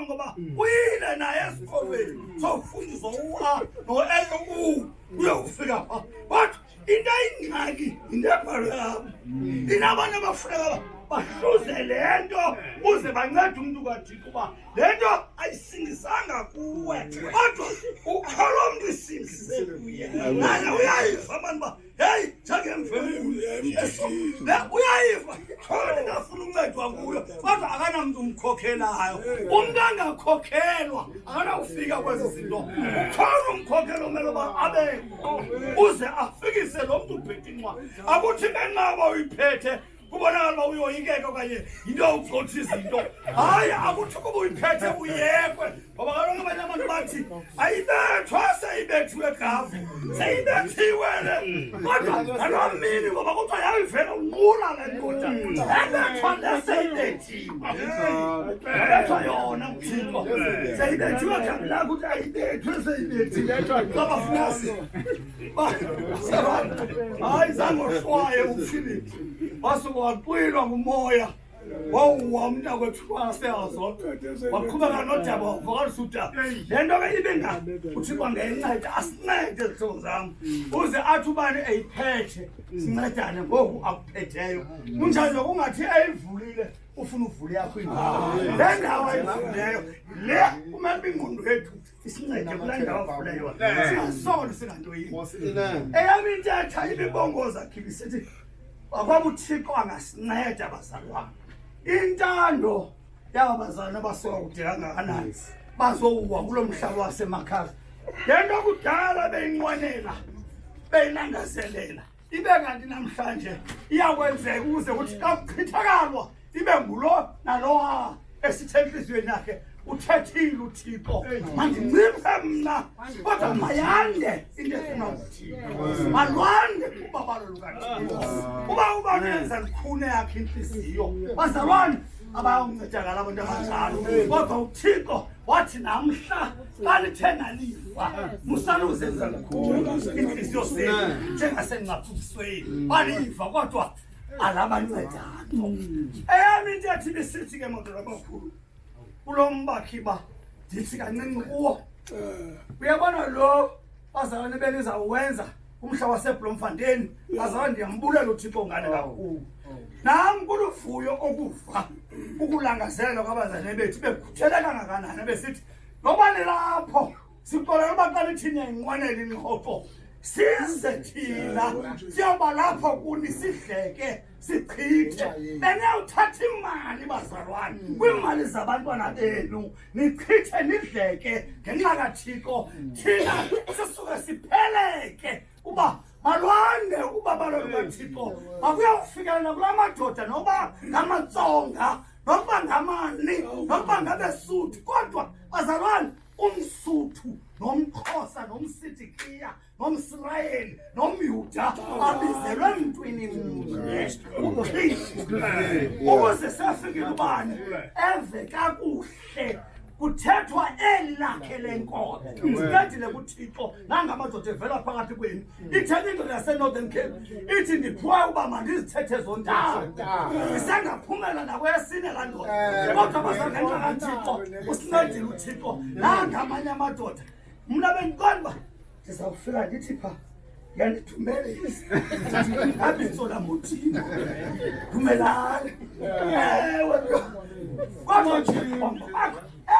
ngoba uyile naye esikolweni sofundiswa uA no-LU uyofika pha but into ayingxaki into ebhalwe apha inabantu abafuneka bahluze le nto uze bancede umntu kaThixo uba le nto ayisindisanga kuwe kodwa ukholwa umntu isindise kuye naye uyayiva mani uba heyi njengemveli uyayiva khona ndingafuna uncedwa kuyo kodwa akanamntu umkhokhelayo umntu angakhokhelwa akanawufika kwezi zinto ukhona umkhokhelo umele uba abekho uze afikise lo mntu uphethe incwadi akuthi benqaba uyiphethe kubonakala uba uyoyikeka okanye yinto ugxotha izinto hayi akuthi kuba uyiphethe uyekwe ngoba kaloku abanye abantu bathi ayibethwa seyibethiwe gavu seyibethiwe le kodwa ngaloo mini ngoba kuthiwa yayivela unqula le ndoda ebethwa le seyibethiwe ebethwa yona uThixo seyibethiwe khamla ukuthi ayibethwe seyibethiwe abafunasi hayi zangohlwaye uPhilip wasuke waqwilwa ngumoya wawuwa umntakwethu waseyazo waqhubeka nodaba wavakalisuda le nto ke ibe ngaphi uThixo angeyinceda asincede ezihlobo zam uze athi ubani eyiphethe sincedane ngoku akuphetheyo kunjalo kungathi eyivulile ufuna uvule yakho indawo le ndawo ayivuleyo le kumele ingqondo yethu isincede kule ndawo avule yona singasoli singanto yini eyami intetha ibibongoza khibi sithi akwaba uThixo angasinceda bazalwane intando yaba bazalwane basuka kude kangakanani bazowuwa kulo mhlaba wasemakhaya lento kudala beyinqwenela beyinangazelela ibe kanti namhlanje iyakwenzeka ukuze ukuthi kakuchithakalwa ibe ngulo nalowa esithe enhliziyweni yakhe uthethile uThixo mandinciphe mna kodwa mayande into efuna uThixo malwande ubabalo lukaThixo uba nenza likhune yakhe inhliziyo bazalwane abayoncedakala abantu abanjalo kodwa uThixo wathi namhla balithe nalifa musaluzenza likhulu inhliziyo zenu njengasengcaphukisweni balifa kodwa alabancedano eyami into yathi besithi ke madodana abakhulu kulo mbakhiba ndithi kancinci kuwo uyabona lo bazalwane benizawuwenza umhla waseBloemfontein bazalwane ndiyambulela uThixo ngane kakhulu nami kuluvuyo okuva ukulangazelela kwabazalwane bethu bekhuthele kangakanani besithi ngoba nilapho sixolela uba xa nithini yayinqwenela ingxoxo size thina siyoba lapho kuni sidleke sichithe beniyawuthatha imali bazalwane kwiimali zabantwana benu nichithe nidleke ngenxa kaThixo thina sisuke sipheleke uba malwande ubabalo lukaThixo makuyawufikelela kula madoda noba ngamatsonga nokuba ngamani nokuba ngabeSuthu kodwa bazalwane umSuthu nomXhosa nomSitikiya nomSirayeli nomYuda abizelwe emntwini mnye uKristu ukuze safikile ubani eve kakuhle kuthethwa elakhe lenkomo sincedile kuThixo nangamadoda evela phakathi kwenu ithethe indoda yaseNorthern Cape ithi ndiphiwe uba mandizithethe zondawo isengaphumela nakweyesine laa ndoda kodwa bazangenxa kaThixo usincedile uThixo nangamanye amadoda mna bendiqonda uba ndizawufika ndithi pha yandithumelisa abitsola mothini thumelane ewe kodwa